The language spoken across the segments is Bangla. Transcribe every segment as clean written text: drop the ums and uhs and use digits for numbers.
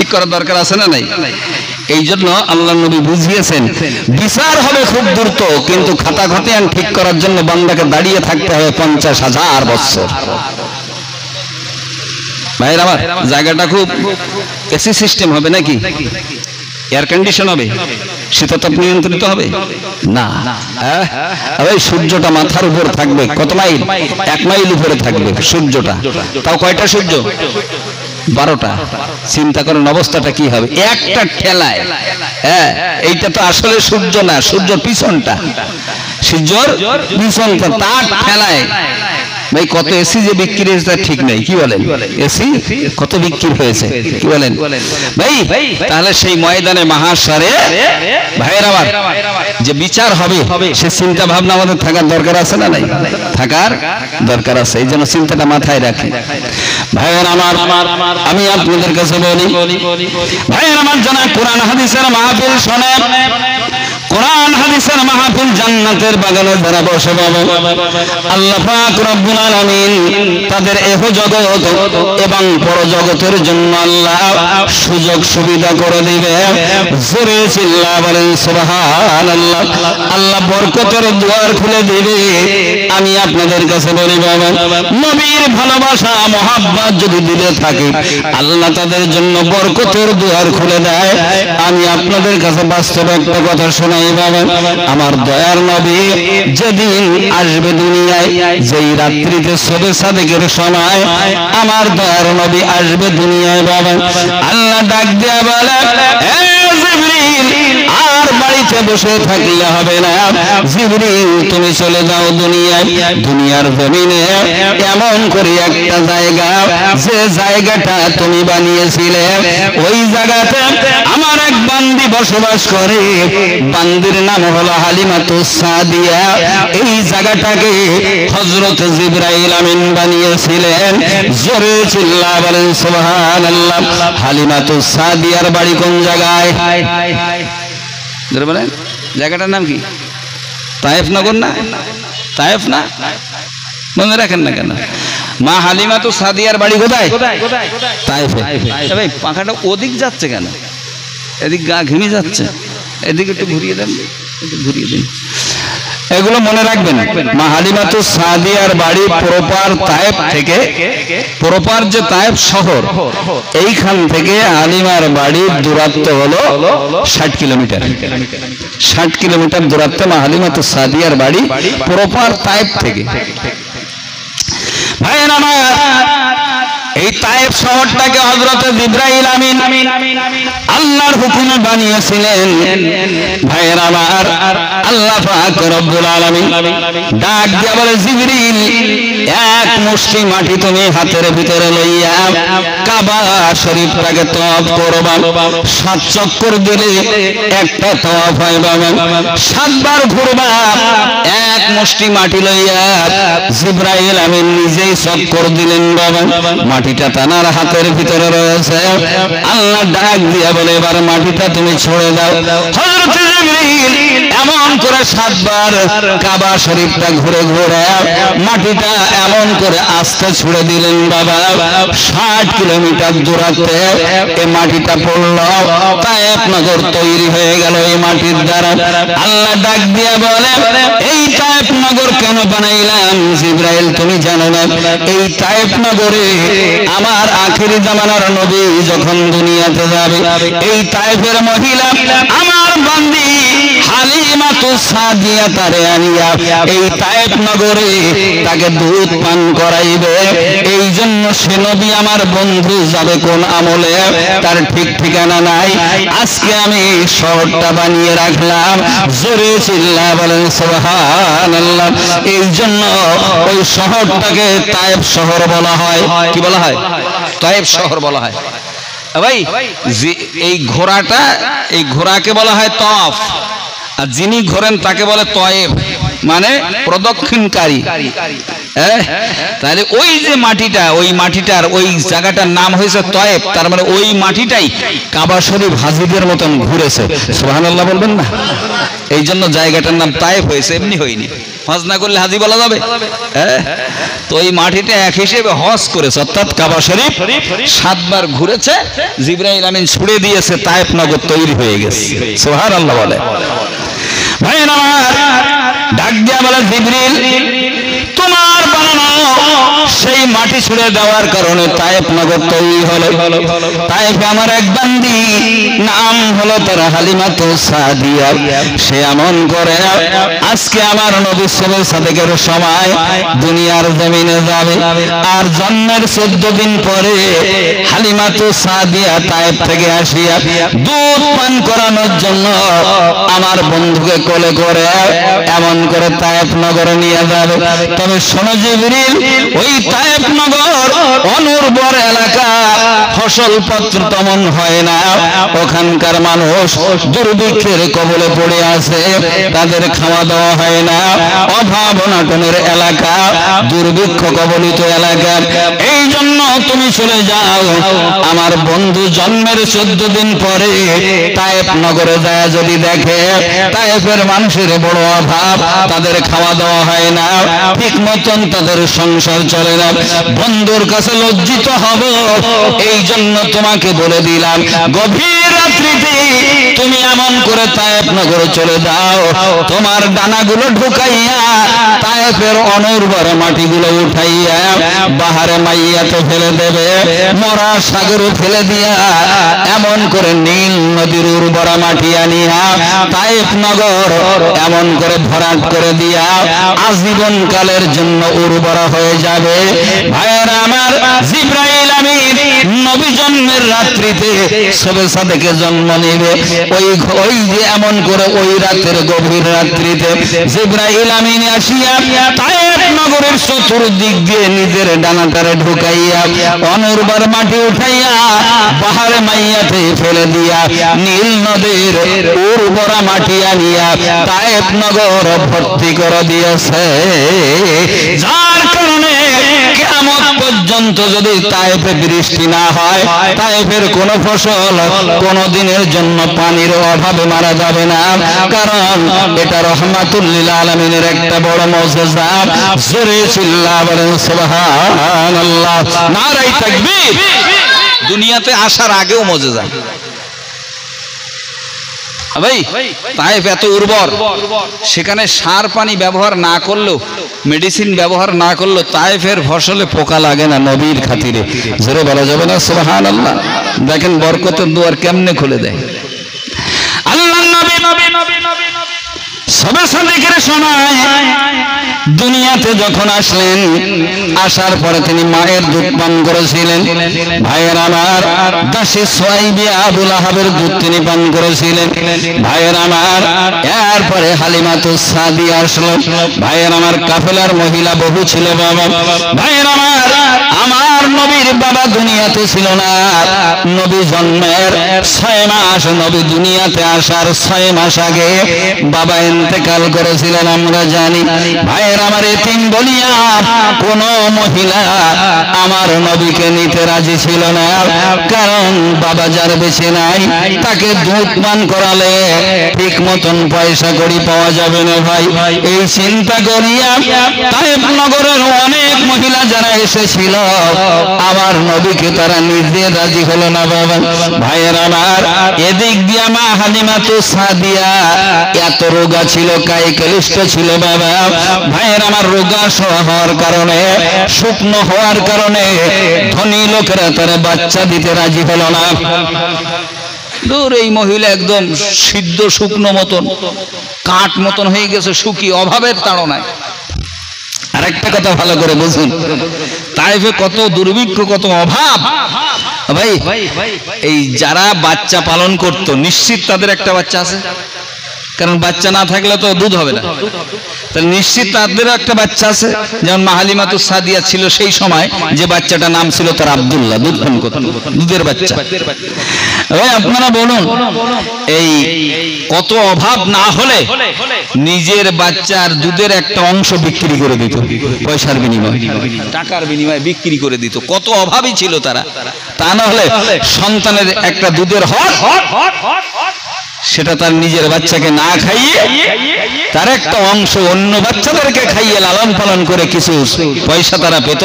ঠিক করার দরকার আছে না নাই? এই জন্য আল্লাহ নবী বুঝিয়েছেন বিচার হবে খুব দ্রুত, কিন্তু খাতা খতিয়ান ঠিক করার জন্য বান্দাকে দাঁড়িয়ে থাকতে হবে 50,000 বছর। ভাইয়ের আমার, জায়গাটা খুব এসি সিস্টেম হবে নাকি? এয়ার কন্ডিশন হবে? শীততাপ নিয়ন্ত্রিত হবে না। ওই সূর্যটা মাথার উপর থাকবে। কত মাইল? 1 মাইল উপরে থাকবে সূর্যটা। তাও কয়টা সূর্য? 12টা। চিন্তা করেন অবস্থাটা কি হবে একটা ঠেলায়। এইটা তো আসলে সূর্য না, সূর্যর পিছনটা, সূর্যর পিছনটা, তার ঠেলায় ভাই কত এসি যে বিক্রি হয়েছে ঠিক নাই, কি বলেন? এসি কত বিক্রি হয়েছে, কি বলেন ভাই? তাহলে সেই ময়দানে মাহাশরে ভাইয়ের আমার যে বিচার হবে, সে চিন্তা ভাবনা আমাদের থাকার দরকার আছে না নাই? থাকার দরকার আছে। এই জন্য চিন্তাটা মাথায় রাখি। ভাইয়ের আমার, আমি আপনাদের কাছে বলি, ভাইয়ের আমার, জানা কোরআন হাদিসের মাহফিল শোনেন, কোরআন হাদিসের মাহফিল জান্নাতের বাগানে যারা বসে পাবে, আল্লাহ পাক রব্বুল আলামিন তাদের এহ জগৎ এবং পরজগতের জন্য আল্লাহ সুযোগ সুবিধা করে দিবে। জোরে চিল্লায়া বলেন সুবহানাল্লাহ। আল্লাহ বরকতের দুয়ার খুলে দিবে। আমি আপনাদের কাছে বলি বাবা, নবীর ভালোবাসা মহাব্বত যদি দিলে থাকে, আল্লাহ তাদের জন্য বরকতের দুয়ার খুলে দেয়। আমি আপনাদের কাছে বাস্তব একটা কথা শোনাই বাবা, আমার দয়ার নবী যেদিন আসবে দুনিয়ায়, যেই রাত্রিতে শবে সাদেকের সময় আমার দয়ার নবী আসবে দুনিয়ায় বাবা, আল্লাহ ডাক দেয়া বলে, হে জিবরিল, আর বাড়িতে বসে থাকলে হবে না, জিবরিল তুমি চলে যাও দুনিয়ায়। দুনিয়ার জমিনে এমন করে একটা জায়গা, যে জায়গাটা তুমি বানিয়েছিলে, ওই জায়গাতে আমার এক বান্দি বসবাস করে। বান্দির নাম হলো হালিমাতুস সাদিয়া। এই জায়গাটাকে হযরত জিবরাইল আমিন বানিয়েছিলেন। জোরে চিল্লায়া বলেন সুবহানাল্লাহ। হালিমাতুস সাদিয়ার বাড়ি কোন জায়গায়? জোরে বলেন, জায়গাটার নাম কি? তায়েফ নগর না? তায়েফ না? মনে রাখেন না কেন? মা হালিমাতুস সাদিয়ার বাড়ি কোথায়? তায়েফে। ভাই পাখাটা ওদিক যাচ্ছে কেন? এদিক গা ঘেমে যাচ্ছে, এদিকে একটু ঘুরিয়ে দেন, একটু ঘুরিয়ে দিন। এগুলো মনে রাখবেন। মা হালিমাতুস সাদিয়ার বাড়ি প্রপার তায়েফ থেকে, প্রপার যে তায়েফ শহর, এইখান থেকে হালিমার বাড়ির দূরত্ব হলো 60 কিলোমিটার। 60 কিলোমিটার দূরত্বে মা হালিমাতুস সাদিয়ার বাড়ি প্রপার তায়েফ থেকে। ভাইয়ের আমার, এই তায়েফ শহরটাকে হযরত জিবরাইল আমিন আল্লাহর হুকুমে বানিয়েছিলেন। ভাইয়ের আমার, আল্লাহ পাক রব্বুল আলামিন ডাক দিয়া বলে, জিবরিল, এক মুষ্টি মাটি তুমি হাতের ভিতরে লইয়া কাবা শরীফটাকে তওয়াফ করবা। 7 চক্কর দিলে একটা তওয়াফ হয় বাবা। 7 বার ঘুরবা। এক মুষ্টি মাটি লইয়া জিবরাইল আমিন নিজেই চক্কর দিলেন বাবা। মাটিটা তানার হাতের ভিতরে রয়েছে। আল্লাহ ডাক দিয়া বলে, এবার মাটিটা তুমি ছুঁড়ে দাও। হযরত জিবরাইল এমন করে 7 বার কাবা শরীফটা ঘুরে ঘুরে মাটিটা এমন করে আস্তে ছুঁড়ে দিলেন বাবা। 60 কিলোমিটার দূরত্বে এই মাটিটা পড়ল। তায়েফ নগর তৈরি হয়ে গেল এই মাটির দ্বারা। আল্লাহ ডাক দিয়া বলে, এই তায়েফ নগর কেন বানাইলাম জিবরাইল তুমি জানো না? এই তায়েফ নগরে আমার আখিরি জামানার নবী যখন দুনিয়াতে যাবে, এই তায়েফের মহিলা আমার বান্দি হালিমাতুস সাদিয়া তারে আনিয়া এই তায়েফ নগরে তাকে দুধ পান করাইবে। এই জন্য সে নবী আমার বন্ধু যাবে কোন আমলে তার ঠিক ঠিকানা নাই। আজকে আমি শহরটা বানিয়ে রাখলাম। জোরে চিল্লায়া বলেন সুবহানাল্লাহ। এই জন্য ওই শহরটাকে তায়েফ শহর বলা হয়। কি বলা হয়? তায়েফ শহর বলা হয়। ভাই এই ঘোড়াটা, এই ঘোড়াকে বলা হয় তওয়াফ, আর যিনি ঘোরেন তাকে বলে তয়েব, মানে প্রদক্ষিণকারী। তাহলে ওই যে মাটিটা, ওই মাটিটার ওই জায়গাটার নাম হয়েছে তয়েব, তার মানে ওই মাটিটাই কাবা শরীফ হাজিদের মতন ঘুরেছে। সুবহানাল্লাহ বলবেন না? এই জন্য জায়গাটার নাম তায়েব হয়েছে, এমনি হয়নি। হজ না করলে হাজি বলা যাবে? তো এই মাটিটা এক হিসেবে হজ করেছে, অর্থাৎ কাবা শরীফ 7 বার ঘুরেছে। জিবরাইল আমিন ছুড়ে দিয়েছে, তায়েব নগর তৈরি হয়ে গেছে। সুবহানাল্লাহ বলে। ভাই আমার ডাক দিয়া বলে, জিবরিল তোমার বানানো সেই মাটি ছুড়ে দেওয়ার কারণে তায়েব নগর তৈরি হলো। তায়েফে আমার এক বান্দি নাম হলো তার হালিমাতুস সাদিয়া, সে এমন করে আজকে আমার নবী সাল্লাল্লাহু আলাইহি সাদেকের সময় দুনিয়ার জমিনে যাবে, আর জন্মের 14 দিন পরে হালিমাতুস সাদিয়া তায়েফ থেকে আসিয়া দুধ পান করানোর জন্য আমার বন্ধুকে কোলে করে এমন করে তায়েফ নগরে নিয়ে যাবে। তবে শোনো জিবরিল, ওই তায়েফ নগর অনুর্বর এলাকা, ফসলপত্র তেমন হয় না, ওখানকার মানুষ দুর্ভিক্ষের কবলে পড়ে আছে, তাদের খাওয়া দাওয়া হয় না, অভাব অনটনের এলাকা, দুর্ভিক্ষ কবলিত এলাকা। এই জন্য তুমি চলে যাও, আমার বন্ধু জন্মের 14 দিন পরে তায়েফ নগরে যায় যদি দেখে তায়েফের মানুষের বড় অভাব, তাদের খাওয়া দাওয়া হয় না, ঠিক মতন তাদের সংসার চলে না, বন্ধুর কাছে লজ্জিত হব। এই জন্য তোমাকে বলে দিলাম, গভীর রাত্রিতে তুমি এমন করে তায়েফ নগরে চলে যাও, তোমার ডানাগুলো ঢুকাইয়া তায়েফের অনুর্বর মাটিগুলো উঠাইয়া বাহারে মাইয়াতে ফেলে দেবে, মরা সাগরে ফেলে দিয়া এমন করে নীল নদীর উর্বরা মাটি আনিয়া তায়েফ নগর এমন করে ভরাট করে দিয়া আজীবন কালের জন্য উর্বরা হয়ে যাবে। ভাইয়েরা আমার, জিবরাইল আমিন নবী জন্মের রাত্রিতে সবে সাদেকে জন্ম নেবে। ওই যে এমন করে ওই রাতের গভীর রাত্রিতে জিবরাইল আমিন আসিয়া তায়েফ নগরের চতুর্দিক দিয়ে নিজের ডানাটারে ঢুকাইয়া অনুর্বর মাটি উঠাইয়া বাহারে মাইয়াতে ফেলে দিয়া নীল নদীর উর্বরা মাটি আনিয়া তায়েফ নগর ভর্তি করে দিয়েছে। যার কারণে কিয়ামত পর্যন্ত যদি তায়েফে বৃষ্টি না হয়, তায়েফের কোন ফসল কোন দিনের জন্য পানির অভাবে মারা যাবে না, কারণ এটা রহমাতুল লিল আলামিনের একটা বড় মুজিজা। জোরে চিল্লা বলেন সুবহানাল্লাহ, নারায়ে তাকবীর। দুনিয়াতে আসার আগেও মুজিজা। ভাই তায়েফ এত উর্বর, সেখানে সার পানি ব্যবহার না করলেও, মেডিসিন ব্যবহার না করলেও তায়েফের ফসলে পোকা লাগে না নবীর খাতিরে। জোরে বলা যাবে না সুবহানাল্লাহ? দেখেন বরকতের দুয়ার কেমনে খুলে দেয় আল্লাহর নবী। সবে সাদেকের সময় দুনিয়াতে যখন আসলেন, আসার পরে তিনি মায়ের দুধ পান করেছিলেন। ভাইয়ের আমার, দাসী সুয়াইবিয়া আবু লাহাবের দুধ তিনি পান করেছিলেন। ভাইয়ের আমার, এরপরে হালিমাতুস সাদিয়া আসলো। ভাইয়ের আমার, কাফেলার মহিলা বহু ছিল বাবা। ভাইয়ের আমার নবীর বাবা দুনিয়াতে ছিল না। নবী জন্মের 6 মাস, নবী দুনিয়াতে আসার 6 মাস আগে বাবা ইন্তেকাল করেছিলেন, আমরা জানি। ভাইয়ের আমার, এতিম বলিয়া কোন মহিলা আমার নবীকে নিতে রাজি ছিল না, কারণ বাবা যার বেঁচে নাই তাকে দুধ পান করালে ঠিক মতন পয়সা করি পাওয়া যাবে না। ভাই এই চিন্তা করিয়া তায়েফ নগরের অনেক মহিলা যারা এসেছিল আমার নবীকে তারা নিজে রাজি হলো না বাবা। ভাইয়ের আমার, এদিক দিয়া মা হালিমাতুস সাদিয়া এত রোগা ছিল, কায়িকলিষ্ট ছিল বাবা। ভাইয়ের আমার, রোগা হওয়ার কারণে, শুকনো হওয়ার কারণে ধনী লোকেরা তারা বাচ্চা দিতে রাজি হলো না। দূর, এই মহিলা একদম সিদ্ধ শুকনো মতন, কাঠ মতন হয়ে গেছে, শুকিয়ে অভাবের তাড়নায়। আরেকটা কথা ভালো করে বুঝুন, তায়েফে কত দুর্ভিক্ষ, কত অভাব। ভাই এই যারা বাচ্চা পালন করত, নিশ্চিত তাদের একটা বাচ্চা আছে। কারণ বাচ্চা না থাকলে তো দুধ হবে না। তাহলে নিশ্চিত তাদেরও একটা বাচ্চা আছে, যেমন মা হালিমাতুস সাদিয়া ছিল সেই সময় যে বাচ্চাটার নাম ছিল তার আব্দুল্লাহ, দুধ পান করত, দুধের বাচ্চা। ভাই আপনারা বলুন, এই কত অভাব না হলে নিজের বাচ্চার দুধের একটা অংশ বিক্রি করে দিত, পয়সার বিনিময়ে, টাকার বিনিময়ে বিক্রি করে দিত। কত অভাবী ছিল তারা। তা না হলে সন্তানের একটা দুধের হক সেটা তার নিজের বাচ্চাকে না খাইয়ে তার একটা অংশ অন্য বাচ্চাদেরকে খাইয়ে লালন পালন করে কিছু পয়সা তারা পেত,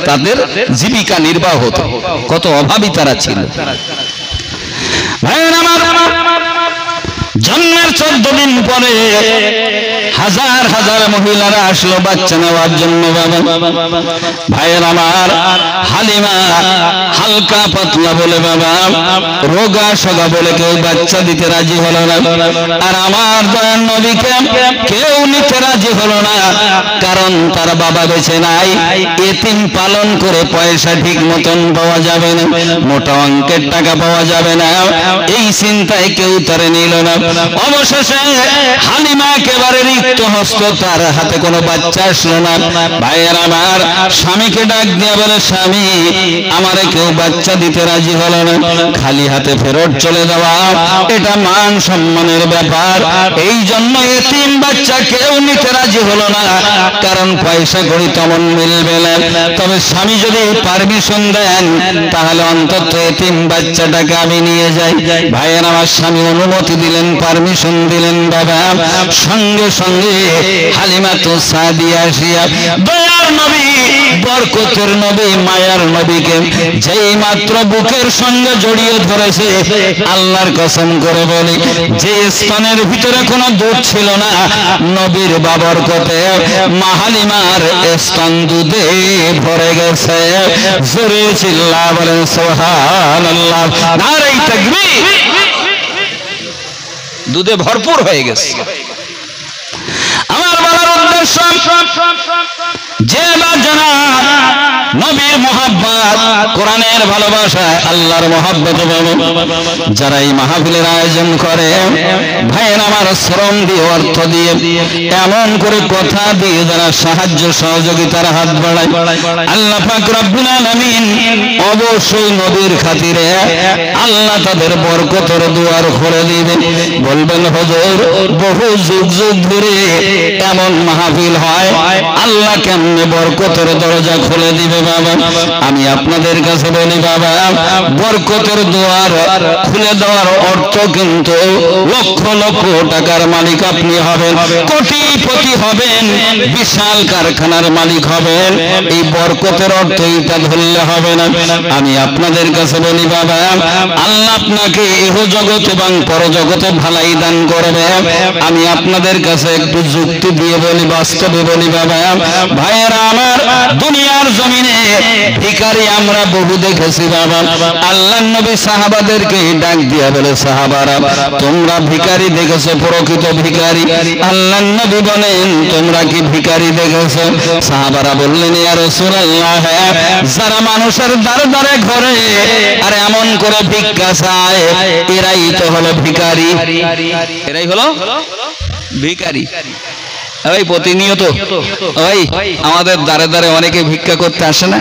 তাদের জীবিকা নির্বাহ হতো। কত অভাবী তারা ছিল। ভাইয়ের আমার, জন্মের 14 দিন পরে হাজার হাজার মহিলারা আসলো বাচ্চা নেওয়ার জন্য। বাবা ভাইয়ের আমার, হালিমা হালকা পাতলা বলে, বাবা রোগা সোগা বলে কেউ বাচ্চা দিতে রাজি হলো না। আর আমার দয়ার নবীকে কেউ নিতে রাজি হলো না, কারণ তার বাবা বেঁচে নাই। এতিম পালন করে পয়সা ঠিক মতন পাওয়া যাবে না, মোটা অঙ্কের টাকা পাওয়া যাবে না, এই চিন্তায় কেউ তারে নিল না। অবশেষে হালিমা একেবারে রিক্ত হস্ত, তার হাতে কোনো বাচ্চা আসলো না। ভাইয়ের আমার, স্বামীকে ডাক দিয়ে বলে, স্বামী আমারে কেউ বাচ্চা দিতে রাজি হলো না, খালি হাতে ফেরত চলে যাওয়া এটা মান সম্মানের ব্যাপার। এই জন্য এতিম বাচ্চা কেউ নিতে রাজি হলো না, কারণ পয়সা কড়ি তেমন মিলবে না। তবে স্বামী যদি পারমিশন দেন তাহলে অন্তত এতিম বাচ্চাটাকে আমি নিয়ে যাই। ভাইয়ের আমার, স্বামী অনুমতি দিলেন, পারমিশন দিলেন। বাবা সঙ্গে সঙ্গে হালিমাতুস সাদিয়া আসিয়া দয়ার নবী, বরকতের নবী, মায়ার নবীকে যেই মাত্র বুকের সঙ্গে জড়িয়ে ধরেছে, আল্লাহর কসম করে বলি, যে স্তনের ভিতরে কোনো দুধ ছিল না, নবীর বাবরকতে মা হালিমার স্তন দুধে ভরে গেছে। জোরে চিল্লা বলেন সুবহানাল্লাহ, নারে তাকবীর। দুধে ভরপুর হয়ে গেছে। আমার বলার উদ্দেশ্য, যে জানা নবীর মহব্বত, কোরআনের ভালোবাসা, আল্লাহর মহব্বত, যারা এই মাহফিলের আয়োজন করে, ভাইয়ের আমার, শ্রম দিয়ে, অর্থ দিয়ে, এমন করে কথা দিয়ে যারা সাহায্য সহযোগিতার হাত বাড়ায়, আল্লাহ পাক রব্বুল আলামিন অবশ্যই নবীর খাতিরে আল্লাহ তাদের বরকতের দুয়ার খুলে দিবে। বলবেন হুজুর, বহু যুগ যুগ ধরে এমন মাহফিল হয়, আল্লাহ কেমনে বরকতের দরজা খুলে দিবে? বাবা আমি আপনাদের কাছে বলি, বাবা বরকতের দুয়ার খুলে দেওয়ার অর্থ কিন্তু লক্ষ লক্ষ টাকার মালিক আপনি হবেন, কোটিপতি হবেন, বিশাল কারখানার মালিক হবেন। এই বরকতের অর্থ এটা ধরলে হবে না। আমি আপনাদের কাছে বলি, বাবা আল্লাহ আপনাকে ইহ জগৎ এবং পরজগতে ভালাই দান করবে। আমি আপনাদের কাছে একটু যুক্তি দিয়ে বলি, বাস্তবে বলি, বাবা ভাইয়েরা আমার, দুনিয়ার জমিনে ভিখারি আমরা বহু দেখেছি। বাবা আল্লাহর নবী সাহাবাদেরকে ডাক দিয়া বলে, সাহাবারা তোমরা ভিখারি দেখেছো, প্রকৃত ভিখারি? আল্লাহর নবী বলেন, তোমরা কি ভিখারি দেখেছো? সাহাবারা বললেন, ইয়া রাসূলুল্লাহ, যারা মানুষের দ্বারে দ্বারে ঘরে আর এমন করে ভিক্ষা চায়, এরাই তো হলো ভিখারি, এরাই হলো ভিখারি। ওই প্রতিনিয়ত ওই আমাদের দ্বারে দ্বারে অনেকে ভিক্ষা করতে আসে না,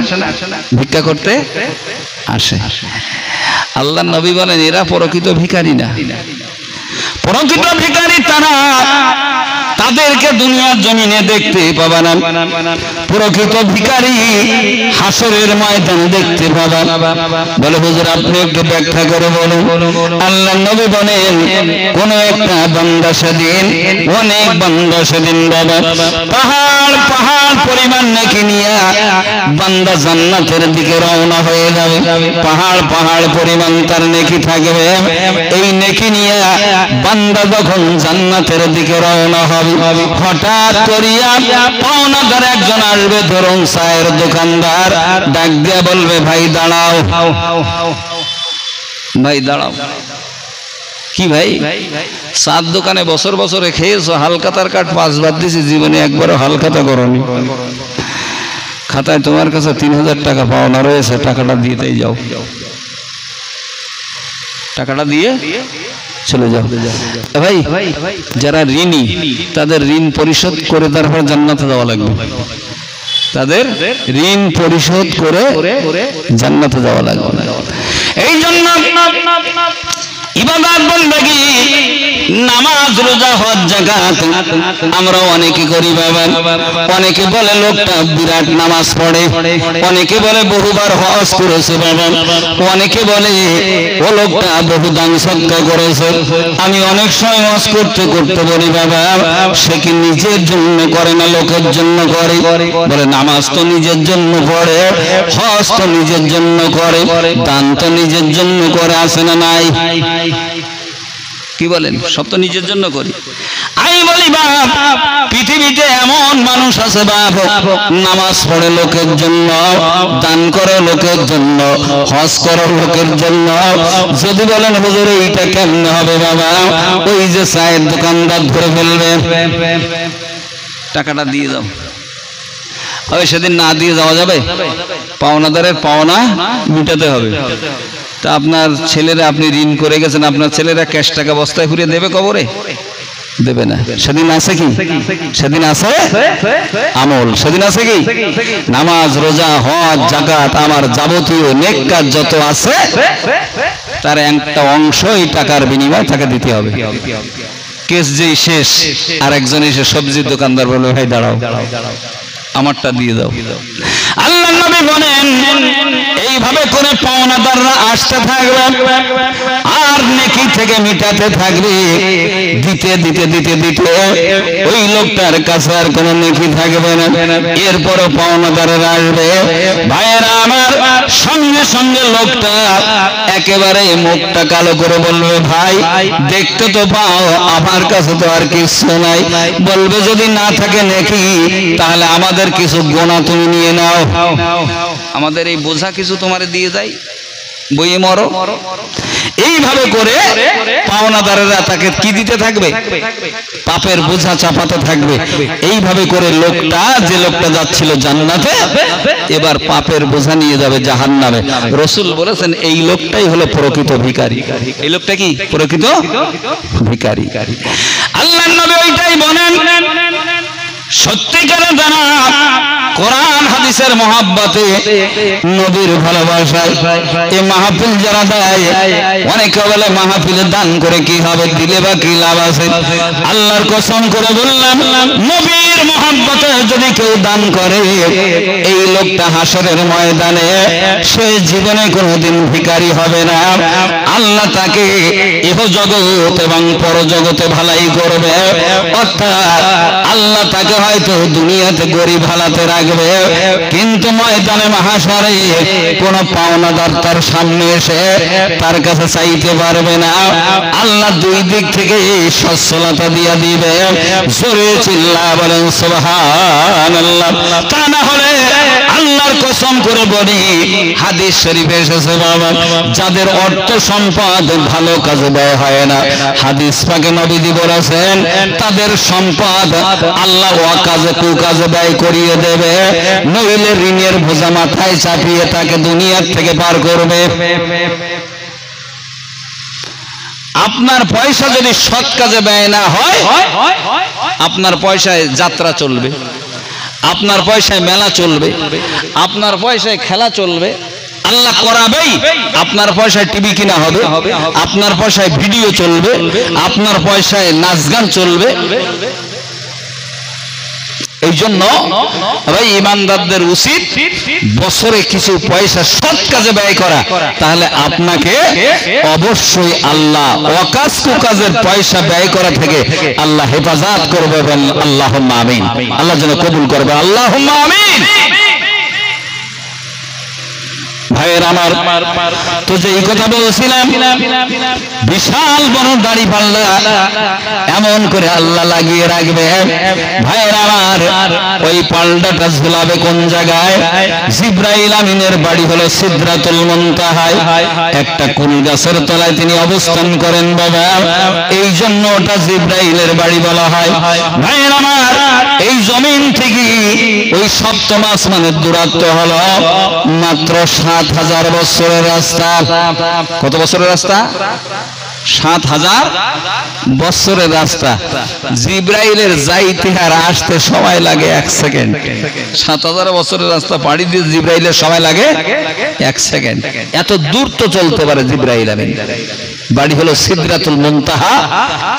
ভিক্ষা করতে আসে। আল্লাহর নবী বলেন, এরা প্রকৃত ভিখারি না। প্রকৃত ভিখারি তারা, তাদেরকে দুনিয়ার জমিনে দেখতে পাবে না। প্রকৃত ভিখারি হাসরের ময়দানে দেখতে পাবে। বলে হুজুর আপনি একটু ব্যাখ্যা করে বলুন। আল্লাহর নবী বলেন, কোন একটা বান্দা সেদিন, অনেক বান্দা সেদিন বাবা পাহাড় পাহাড় পরিমাণ নেকি নিয়ে বান্দা জান্নাতের দিকে রওনা হয়ে যাবে। পাহাড় পাহাড় পরিমাণ তার নেকি থাকবে। এই নেকি নিয়ে বান্দা যখন জান্নাতের দিকে রওনা হবে, হঠাৎ করিয়া পাওনাদার একজন আসবে, ধরুন চায়ের দোকানদার, ডাক দিয়ে বলবে, ভাই দাঁড়াও, ভাই দাঁড়াও। কি ভাই, চার দোকানে বছর বছরে খেয়েছো, হালখাতার কাঠ 5 বার দিয়েছি, জীবনে একবারও হালখাতা করনি। খাতায় তোমার কাছে 3000 টাকা পাওনা রয়েছে, টাকাটা দিতেই যাও। টাকাটা দিয়ে চলে যাও। ভাই যারা ঋণী তাদের ঋণ পরিশোধ করে তারপর জান্নাতে যাওয়া লাগবে। তাদের ঋণ পরিশোধ করে জান্নাতে যাওয়া লাগবে। এই জন্য ইবাদত বন্দেগী, নামাজ, রোজা, হজ, যাকাত আমরা অনেকে করি বাবা। অনেকে বলে লোকটা বিরাট নামাজ পড়ে, অনেকে বলে বহুবার হজ করেছে বাবা, অনেকে বলে ও লোকটা বহু দান সদকা করেছে। আমি অনেক সময় হজ করতে করতে বলি বাবা, সে কি নিজের জন্য করে না লোকের জন্য করে? বলে নামাজ তো নিজের জন্য পড়ে, হজ তো নিজের জন্য করে, দান তো নিজের জন্য করে, আছে না নাই? কি বলেন? সব তো নিজের জন্য করি। আমি বলি বাপ, পৃথিবীতে এমন মানুষ আছে বাপ, নামাজ পড়ে লোকের জন্য, দান করে লোকের জন্য, হজ করে লোকের জন্য। যদি বলেন হুজুর এইটা কেমনে হবে বাবা, ওই যে চায়ের দোকানদার ধরে ফেলবে, টাকাটা দিয়ে দাও। ওই সেদিন না দিয়ে যাওয়া যাবে? পাওনাদারের পাওনা মিটাতে হবে। তা আপনার ছেলেরা, আপনি ঋণ করে গেছেন, আপনার ছেলেরা ক্যাশ টাকা বস্তায় ঘুরিয়ে দেবে কবরে? দেবে না। সেদিন আছে কি? সেদিন আছে আমল, সেদিন আছে কি? নামাজ, রোজা, হজ, যাকাত, আমার যাবতীয় নেক কাজ যত আছে তার একটা অংশ এই টাকার বিনিময়ে তাকে দিতে হবে। কেস যেই শেষ, আর একজন এসে সবজির দোকানদার বলবে ভাই দাঁড়াও, আমারটা দিয়ে দাও। আল্লাহর নবী বলেন এইভাবে করে পাওনাদাররা আসতে থাকবে আর নেকি থেকে মিটাতে থাকবে। দিতে দিতে দিতে দিতে ওই লোকটার কাছে আর কোনো নেকি থাকবে না। এরপরও পাওনাদাররা আসবে। ভাইয়েরা আমার, সঙ্গে সঙ্গে লোকটা একেবারে মুখটা কালো করে বলবে ভাই দেখতে তো পাও আমার কাছে তো আর কিছু নাই। বলবে যদি না থাকে নেকি তাহলে আমাদের কিছু গোনা তুমি নিয়ে নাও, আমাদের এই বোঝা কিছু তোমারে দিয়ে যাই, বইয়ে মরো। এইভাবে করে পাওনাদারেরা তাকে কি দিতে থাকবে? পাপের বোঝা চাপাতে থাকবে। এইভাবে করে লোকটা, যে লোকটা যাচ্ছিল জান্নাতে, এবার পাপের বোঝা নিয়ে যাবে জাহান্নামে। রাসূল বলেছেন এই লোকটাই হলো প্রকৃত ভিখারি। এই লোকটা কি প্রকৃত ভিখারি? আল্লাহর নবী ওইটাই বলেন। সত্যিকারে জানা কোরআন হাদিসের মহাব্বতে, নবীর ভালোবাসায় এই মাহফিল যারা দেয়, অনেকে বলে মাহফিলে দান করে কি হবে, দিলে বা কি লাভ আছে? আল্লাহর কসম করে বললাম, নবীর মহাব্বতে যদি কেউ দান করে, এই লোকটা হাসরের ময়দানে সে জীবনে কোনোদিন ভিখারি হবে না। আল্লাহ তাকে ইহ জগৎ এবং পরজগতে ভালাই করবে। অর্থাৎ আল্লাহ তাকে হয়তো দুনিয়াতে গরিব হালাতে রাখবে, কিন্তু ময়দানে মাহশরে কোন পাওনাদার তার সামনে এসে তার কাছে চাইতে পারবে না। আল্লাহ দুই দিক থেকে সচ্ছলতা দিয়ে দিবে। জোরে চিল্লা বলেন সুবহানাল্লাহ। তা না হলে আল্লাহর কসম করে বলি, হাদিস শরীফে এসেছে বাবা, যাদের অর্থ সম্পদ ভালো কাজে ব্যয় হয় না, হাদিস পাকে নবীজি বলেছেন তাদের সম্পদ আল্লাহ অকাজে কুকাজে ব্যয় করিয়ে দেবে, নইলে ঋণের বোঝা মাথায় চাপিয়ে তাকে দুনিয়ার থেকে পার করবে। আপনার পয়সা যদি সৎ কাজে ব্যয় না হয়, আপনার পয়সায় যাত্রা চলবে, আপনার পয়সায় মেলা চলবে, আপনার পয়সায় খেলা চলবে, আল্লাহ করাবেই। আপনার পয়সায় টিভি কিনা হবে, আপনার পয়সায় ভিডিও চলবে, আপনার পয়সায় নাচ গান চলবে। এই জন্য ভাই ইমানদারদের উচিত বছরে কিছু পয়সা সৎ কাজে ব্যয় করা, তাহলে আপনাকে অবশ্যই আল্লাহ অকাজ কুকাজের পয়সা ব্যয় করা থেকে আল্লাহ হেফাজত করবে। আল্লাহুম্মা আমিন। আল্লাহ যেন কবুল করবে। আল্লাহুম্মা আমিন। ভাইয়ের আমার, তো যে এই কথা বলছিলাম, বিশাল বড় দাড়ি পাল্লা এমন করে আল্লাহ লাগিয়ে রাখবে। ভাইয়ের আমার, ওই পাল্লাটা ঝুলাবে কোন জায়গায়? জিবরাইল আমিনের বাড়ি হলো সিদরাতুল মুনতাহায়, একটা কুল গাছের তলায় তিনি অবস্থান করেন বাবা। এই জন্য ওটা জিবরাইলের বাড়ি বলা হয়। ভাইয়ের আমার, এই জমিন থেকে ওই সপ্তম আসমানের দূরত্ব হলো মাত্র 7,000 বছরের রাস্তা। কত বছরের রাস্তা? 7,000 বছরের রাস্তা। জিব্রাইলের যাইতে আর আসতে সময় লাগে 1 সেকেন্ড। 7,000 বছরের রাস্তা পাড়ি দিয়ে জিব্রাইলের সময় লাগে 1 সেকেন্ড। এত দূর তো চলতে পারে জিব্রাইল আমিন। বাড়ি হলো সিদরাতুল মুনতাহা,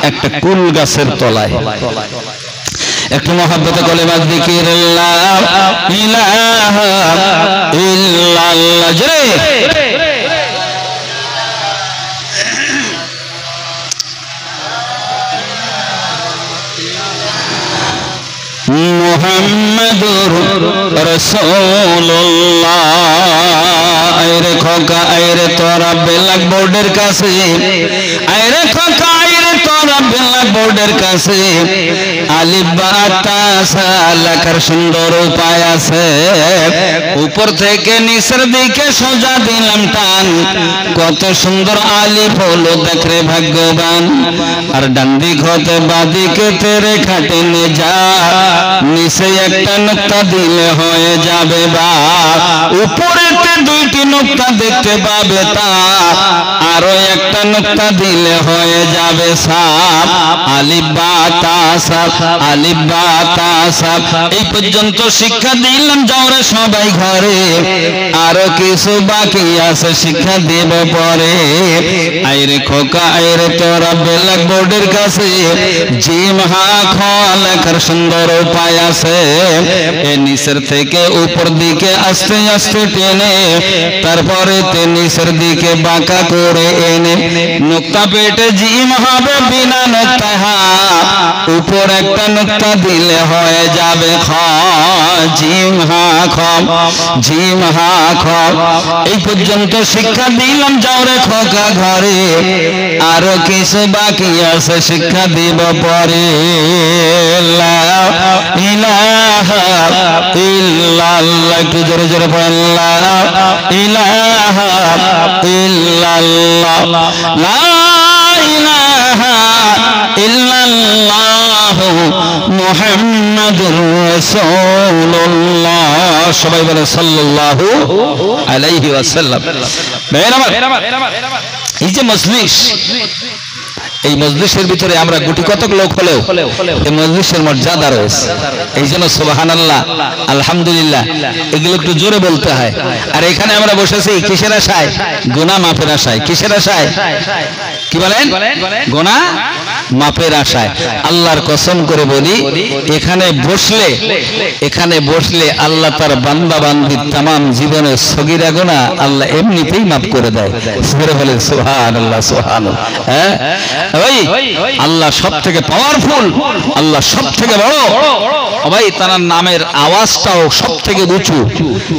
একটা কুল গাছের তলায়। একটু মহব্বতে কলেমা জিকির লা ইলাহা ইল্লাল্লাহ জোরে। মুহাম্মাদুর রাসূলুল্লাহ। আইরে খোকা আইরে তোরা ব্ল্যাক বোর্ডের কাছে, আইরে খোকা আইরে তোরা ব্ল্যাক বোর্ডের কাছে আলিফ বা তা সা লেখার সুন্দর উপায় আছে। উপর থেকে নিচের দিকে সোজা দিলাম টান, কত সুন্দর আলিফ হলো দেখ রে ভাগ্যবান। আর ডান দিক হতে বাঁ দিকে তেরে খাটে নে যা, নিচে একটা নুক্তা দিলে হয়ে যাবে বা। উপরেতে 2টি নুক্তা দেখতে পাবে তা, আরো একটা নুক্তা দিলে হয়ে যাবে সাপ। আলিফ বা তা সাপ, আলিফ বা তা সাপ। এই পর্যন্ত শিক্ষা দিলাম, যাও রে সবাই ঘরে, আরো কিছু বাকি আছে শিক্ষা দেব পরে। আইরে খোকা আইরে তোরা ব্ল্যাক বোর্ডের কাছে, জিম হা খ লেখার সুন্দর উপায় আছে। এ নিচের থেকে উপর দিকে আস্তে আস্তে টেনে, তারপরে তে নিচের দিকে বাঁকা করে এনে নুক্তা পেটে জিম হবে বিনা নুক্তা হা। উপর একটা নুক্তা দিলে হয়ে যাবে খ। জিম হা খ, জিম হা খ। এই পর্যন্ত শিক্ষা দিলাম, যাও রে খোকা ঘরে, আরো কিছু বাকি আছে শিক্ষা দিব পরে। লা ইলাহা ইল্লাল্লাহ, একটু জোরে জোরে বলেন লা ইলাহা ইল্লাল্লাহ, লা ইলাহা ইল্লাল্লাহ মুহাম্মাদুর রাসূলুল্লাহ। সবাই বলে সাল্লাল্লাহু আলাইহি ওয়াসাল্লাম। এই যে মজলিস, এই মজলিসের ভিতরে আমরা গুটি কতক লোক হলেও এই মজলিসের মর্যাদা রয়েছে। এই জন্য সুবহানাল্লাহ আলহামদুলিল্লাহ এগুলো একটু জোরে বলতে হয়। আর এখানে আমরা বসেছি কিসের আশায়? গুনাহ মাফের আশায়। কিসের আশায়? কি বলেন? গুনাহ মাফের আশায়। আল্লাহর কসম করে বলি, এখানে বসলে আল্লাহ তার বান্দা বান্দির তামাম জীবনের সগীরা গুনাহ আল্লাহ এমনিতেই মাফ করে দেয়। সুবহানাল্লাহ বলেন সুবহানাল্লাহ সুবহানাল্লাহ। হ্যাঁ ভাই, আল্লাহ সব থেকে পাওয়ারফুল, আল্লাহ সব থেকে বড় ভাই। তার নামের আওয়াজটাও সব থেকে উঁচু।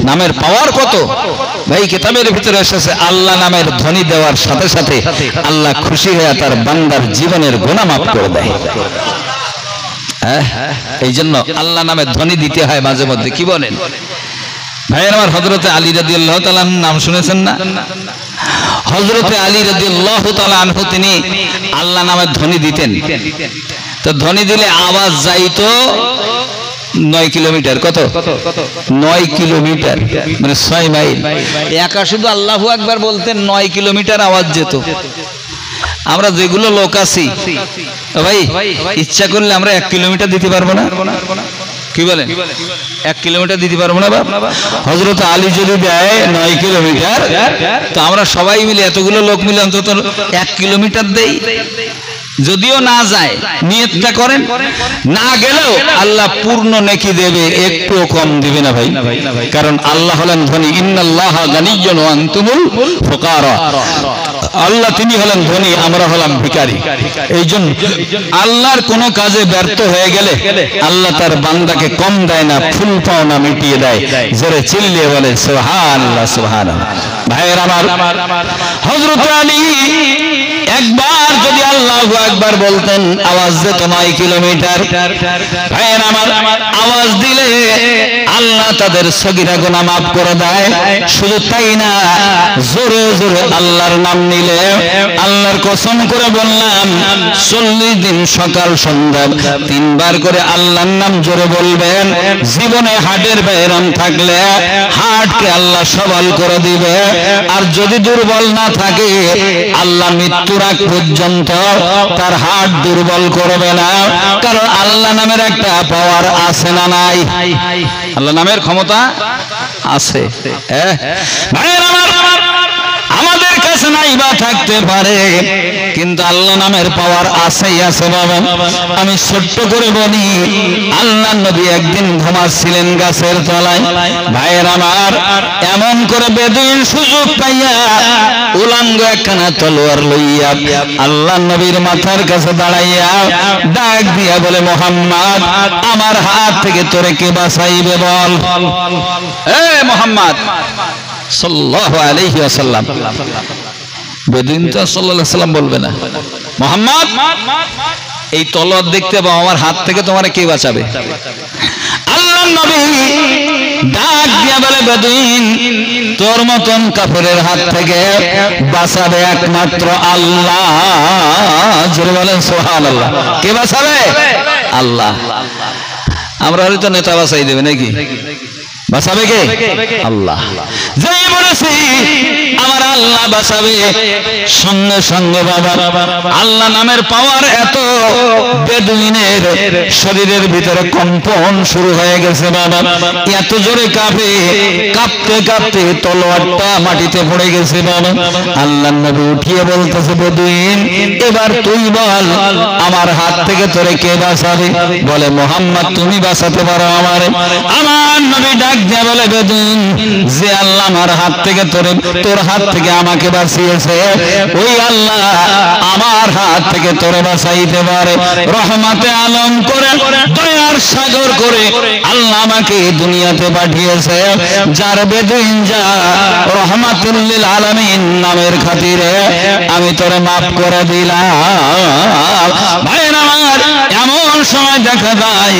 নামের পাওয়ার কত ভাই, কিতাবের ভিতরে এসেছে আল্লাহ নামের ধ্বনি দেওয়ার সাথে সাথে আল্লাহ খুশি হয়ে তার বান্দার জীবনের গুনাহ মাফ করে দেয়। এই জন্য আল্লাহ নামের ধ্বনি দিতে হয় মাঝে মধ্যে। কি বলেন ভাইয়ের আমার? হযরতে আলী রাদিয়াল্লাহু তাআলা নাম শুনেছেন না? হযরতে আলী রাদিয়াল্লাহু তাআলা আনহু তিনি আল্লাহ নামের ধ্বনি দিতেন। তো ধ্বনি দিলে আওয়াজ যাইতো 9 কিলোমিটার। কত? 9 কিলোমিটার, মানে 6 মাইল। একা শুধু আল্লাহু আকবার বলতেন 9 কিলোমিটার আওয়াজ যেত। আমরা যেগুলো লোক আছি ভাই, ইচ্ছা করলে আমরা 1 কিলোমিটার দিতে পারবো না। কি বলেন? 1 কিলোমিটার দিতে পারবো না বাপ। হযরত আলী যদি দেয় 9 কিলোমিটার, তো আমরা সবাই মিলে, এতগুলো লোক মিলে অন্তত 1 কিলোমিটার দেই। যদিও না যায় নিয়তটা করেন, না গেলেও আল্লাহ পূর্ণ নেকি দেবে, একটুও কম দিবে না ভাই। কারণ আল্লাহ হলেন ধনী। ইন্নাল্লাহা গানিয়্যুন ওয়া আনতুমুল ফুকারা। আল্লাহ তিনি হলেন ধনী, আমরা হলাম ভিখারি। এই জন্য আল্লাহর কোনো কাজে ব্যর্থ হয়ে গেলে আল্লাহ তার বান্দাকে কম দেয় না, ফুল পাওনা মিটিয়ে দেয়। জোরে চিল্লিয়ে বলে সুবহানাল্লাহ সুবহানাল্লাহ। ভাইয়ের আমার, হযরত আলী একবার যদি আল্লাহু আকবার বলতেন, আওয়াজ যেত 9 কিলোমিটার। ভাইয়ের আমার, আওয়াজ দিলে আল্লাহ তাদের সগীরা গুনাহ মাফ করে দেয়। শুধু তাই না, জোরে জোরে আল্লাহর নাম নিলে, আল্লাহর কসম করে বললাম 40 দিন সকাল সন্ধ্যা 3 বার করে আল্লাহর নাম জোরে বলবেন। জীবনে হার্টের ব্যায়াম থাকলে হার্টকে আল্লাহ সবল করে দিবে। আর যদি দুর্বল না থাকে, আল্লাহ মৃত্যুর আগ পর্যন্ত তার হার্ট দুর্বল করবে না। কারণ আল্লাহ নামের একটা পাওয়ার আছে না নাই? আল্লাহ নামের ক্ষমতা আছে। আমাদের কাছে নাই বা থাকতে পারে, কিন্তু আল্লাহ নামের পাওয়ার আছেই আছে বাবা। আমি ছোট্ট করে বলি, আল্লাহ নবী একদিন ঘুমাচ্ছিলেন গাছের তলায়। ভাইয়ের আমার, এমন করে বেদুইন সুযোগ পাইয়া উলাঙ্গ একখানা তলোয়ার লইয়া আল্লাহ নবীর মাথার কাছে দাঁড়াইয়া ডাক দিয়া বলে, মোহাম্মদ, আমার হাত থেকে তোরে কে বাঁচাইবে বল। এ মোহাম্মদ সাল্লাল্লাহু আলাইহি ওয়াসাল্লাম। বেদুইন তো সাল্লাল্লাহু আলাইহি ওয়াসাল্লাম বলবে না, মোহাম্মদ এই তলোয়ার দেখতে পাও, আমার হাত থেকে তোমারে কে বাঁচাবে? আল্লাহ নবী ডাক দিয়া বলে, বেদুইন, তোর মতন কাফেরের হাত থেকে বাঁচাবে একমাত্র আল্লাহ। জোরে বলেন সুবহানাল্লাহ। কে বাঁচাবে? আল্লাহ। আমরা হয়তো নেতা বাঁচাই দেবে নাকি? বাঁচাবে কে? আল্লাহ। যেই বলেছি আমার আল্লাহ বাঁচাবে, সঙ্গে সঙ্গে বাবা আল্লাহ নামের পাওয়ার এত, বেদুইনের শরীরের ভিতরে কম্পন শুরু হয়ে গেছে বাবা। এত জোরে কাঁপে, কাঁপতে কাঁপতে তলোয়ারটা মাটিতে পড়ে গেছে বাবা। আল্লাহ নবী উঠিয়ে বলতেছে, বেদুইন, এবার তুই বল, আমার হাত থেকে তোরে কে বাঁচাবে? বলে, মোহাম্মদ, তুমি বাঁচাতে পারো আমারে। আমার নবী ডাক দিয়া বলে, বেদুইন, যে আল্লাহ আমার হাত থেকে তোর হাত থেকে আমাকে বাঁচিয়েছে, ওই আল্লাহ আমার হাত থেকে তোরে বাঁচাইতে পারে। রহমতে আলম করে, দয়ার সাগর করে আল্লাহ আমাকে দুনিয়াতে পাঠিয়েছে। যার বেদুইন যা, রহমাতুল লিল আলামিন নামের খাতিরে আমি তোরে মাফ করে দিলাম। ভাইরা আমার, এমন সময় দেখা যায়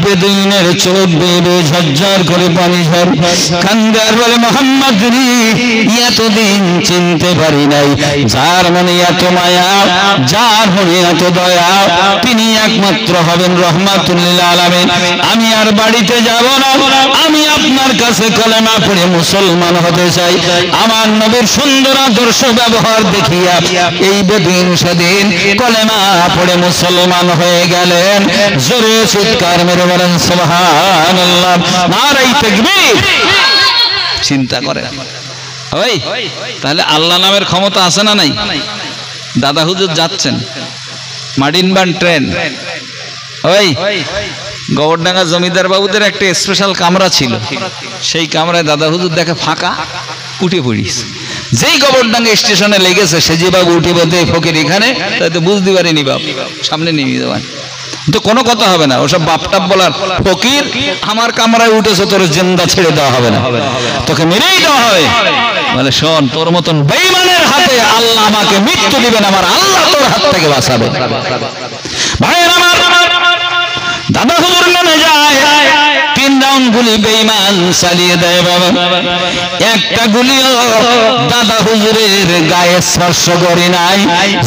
বেদুইনের চোখ বেয়ে ঝরঝর করে পানি ঝর, কান্দে আর বলে, মোহাম্মদ রে, এতদিন চিনতে পারি নাই যার মনে এত মায়া, যার মনে এত দয়া, তিনি একমাত্র হবেন রহমাতুল লিল আলামিন। আমি আর বাড়িতে যাব না, আমি আপনার কাছে কলেমা পড়ে মুসলমান হতে চাই। আমার নবীর সুন্দর আদর্শ ব্যবহার দেখিয়া এই বেদুইন সেদিন কলেমা পড়ে মুসলমান হয়ে গেলেন। জোরে চিৎকার মেরে বলেন সুবহানাল্লাহ, নারায়ে তাকবীর। চিন্তা করে, ওই তাহলে আল্লাহ নামের ক্ষমতা আছে না নাই? দাদা হুজুর যাচ্ছেন মাডিনবান ট্রেন, ওই গোবরডাঙ্গা জমিদার বাবুদের একটা স্পেশাল কামরা ছিল, সেই কামরায় দাদা হুজুর দেখে ফাঁকা, উঠে পড়িস। যেই গোবরডাঙ্গা স্টেশনে লেগেছে, সে যে বাবু উঠে বলতে, ফকির এখানে, তাই তো বুঝতে পারিনি বাপ, সামনে নেমে দেওয়ান তো কোনো কথা হবে না। ওসব বাপটাপ বলার, ফকির আমার কামরায় উঠেছে, তোর জিন্দা ছেড়ে দেওয়া হবে না, তোকে মেরেই দেওয়া হবে। বলে, শোন, তোর মতন বেঈমানের হাতে আল্লাহ আমাকে মৃত্যু দিবেন, আমার আল্লাহ তোর হাত থেকে বাঁচাবে। ভাইয়ের আমার, দাদা হুজুর নামে যায়, 3 রাউন্ড গুলি বেঈমান চালিয়ে দেয় বাবা। একটা গুলিও দাদা হুজুরের গায়ে স্পর্শ করে নাই।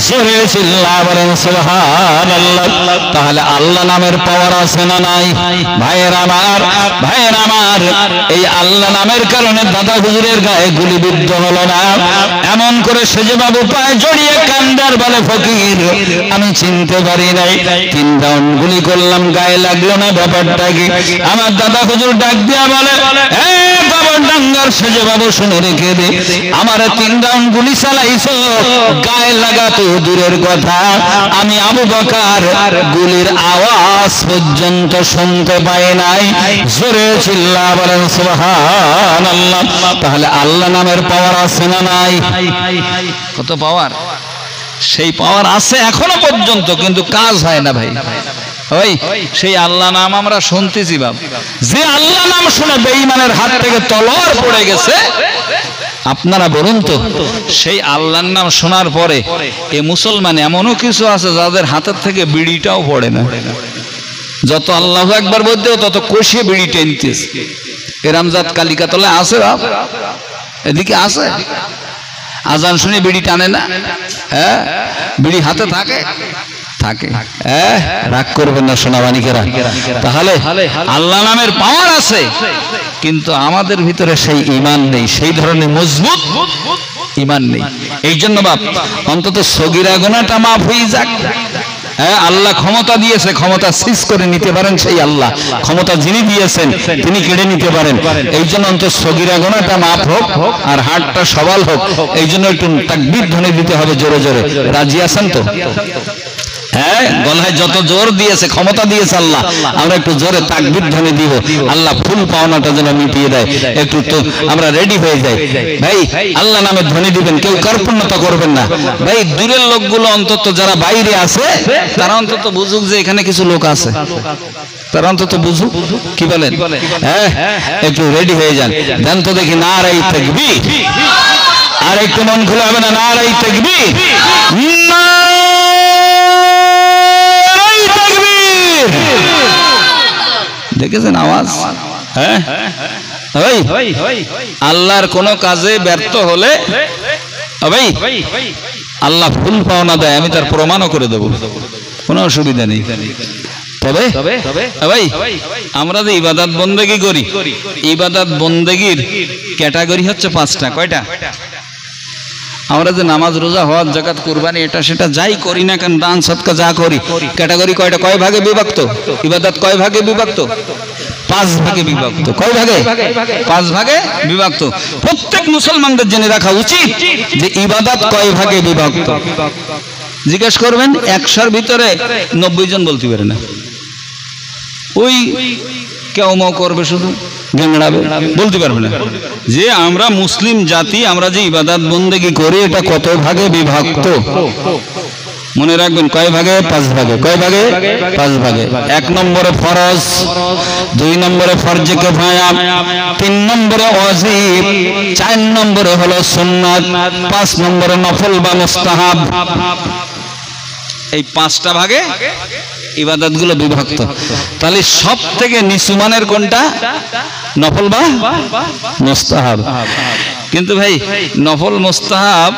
জোরে চিল্লায়া বলেন সুবহানাল্লাহ। তাহলে আল্লাহ নামের পাওয়ার আছে না নাই? ভাইয়ের আমার, ভাইয়ের আমার, এই আল্লাহ নামের কারণে দাদা হুজুরের গায়ে গুলি বিদ্ধ হলো না। এমন করে সেজে বাবু পায়ে জড়িয়ে কান্দার বলে, ফকির, আমি চিনতে পারি নাই, 3 রাউন্ড গুলি করলাম, গায়ে লাগলো না, ব্যাপারটা কি? আমার দাদা হুজুর ডাক দিয়া বলে, এ গোবরডাঙ্গার সেজে বাবু, শুনে রেখে দে, আমার 3 রাউন্ড গুলি চালাইছো, গায়ে লাগাতো দূরের কথা, আমি আবু বকর গুলির আওয়াজ পর্যন্ত শুনতে পাই নাই। জোরে চিল্লায়া বলেন সুবহানাল্লাহ। তাহলে আল্লাহ নামের পাওয়ার আছে না নাই? কত পাওয়ার! সেই পাওয়ার আছে এখনো পর্যন্ত, কিন্তু কাজ হয় না ভাই। ওই সেই আল্লাহ নাম আমরা শুনতেছি বাপ, যে আল্লাহ নাম শুনে বেঈমানের হাত থেকে তলোয়ার পড়ে গেছে। আপনারা বলুন তো, সেই আল্লাহর নাম শোনার পরে এই মুসলমান এমনও কিছু আছে যাদের হাতের থেকে বিড়িটাও পড়ে না। যত আল্লাহু আকবার বলতেও তত কষিয়ে বিড়ি টেনতেছে। এরামজাত কালিকাতলে আছে বাপ, এদিকে আছে, আজান শুনে বিড়ি টানে না, হ্যাঁ বিড়ি হাতে থাকে থাকে, রাগ করবেন না সোনাবানিকেরা। তাহলে আল্লাহ নামের পাওয়ার আছে, কিন্তু আমাদের ভিতরে সেই ঈমান নেই, সেই ধরনের মজবুত ঈমান নেই। এই জন্য বাপ অন্তত সগীরা গুনাহটা মাফ হয়ে যাক। হ্যাঁ আল্লাহ ক্ষমতা দিয়েছে, ক্ষমতা সিজ করে নিতে পারেন সেই আল্লাহ, ক্ষমতা যিনি দিয়েছেন তিনি কেড়ে নিতে পারেন। এই জন্য অন্তত সগীরা গুনাহটা মাফ হোক আর হার্টটা সবল হোক। এই জন্য একটু তাকবীর ধ্বনি দিতে হবে জোরে জোরে। রাজি আছেন তো? হ্যাঁ গলায় যত জোর দিয়েছে, ক্ষমতা দিয়েছে আল্লাহ, আমরা একটু জোরে তাকবীর ধ্বনি দিব, আল্লাহ ফুল পাওনাটা যেন মিটিয়ে দেয়। একটু তো আমরা রেডি হয়ে যাই ভাই, আল্লাহ নামে ধ্বনি দিবেন, কেউ কার্পণ্যতা করবেন না ভাই। দূরের লোকগুলো অন্তত যারা বাইরে আছে তারা অন্তত বুঝুক যে এখানে কিছু লোক আছে, তারা অন্তত বুঝুক, কি বলেন? হ্যাঁ একটু রেডি হয়ে যান। দেন তো দেখি নারাই তাকবীর, আর একটু মন খুলে হবে না, নারাই তাকবীর, দেখেছেন আওয়াজ? হ্যাঁ আল্লাহর কোন কাজে ব্যর্থ হলে ভাই আল্লাহ ফুল পাওনা দেয়, আমি তার প্রমাণও করে দেব, কোনো অসুবিধা নেই। তবে ভাই আমরা যে ইবাদত বন্দেগী করি, ইবাদত বন্দেগীর ক্যাটাগরি হচ্ছে পাঁচটা। কয়টা? আমরা যে নামাজ রোজা হজ যাকাত কুরবানি এটা সেটা যাই করি না কেন, দান সদকা যা করি, ক্যাটাগরি কয়টা? কয় ভাগে বিভক্ত? ইবাদত কয় ভাগে বিভক্ত? 5 ভাগে বিভক্ত। কয় ভাগে? 5 ভাগে বিভক্ত। প্রত্যেক মুসলমানদের জেনে রাখা উচিত যে ইবাদত কয় ভাগে বিভক্ত। জিজ্ঞেস করবেন 100-র ভিতরে 90 জন বলতে পারে না, ওই কেউ মাও করবে, শুধু গেংড়াবে, বলতে পারবে না যে আমরা মুসলিম জাতি, আমরা যে ইবাদত বন্দেগী করি এটা কত ভাগে বিভক্ত। মনে রাখবেন কয় ভাগে? 5 ভাগে। কয় ভাগে? 5 ভাগে। 1 নম্বরে ফরজ, 2 নম্বরে ফরজে কিফায়া, 3 নম্বরে ওয়াজিব, 4 নম্বরে হলো সুন্নাত, 5 নম্বরে নফল বা মুস্তাহাব। এই 5টা ভাগে ইবাদত গুলো বিভক্ত। তাহলে সব থেকে নিচু মানের কোনটা? নফল বা মুস্তাহাব। কিন্তু ভাই নফল মুস্তাহাব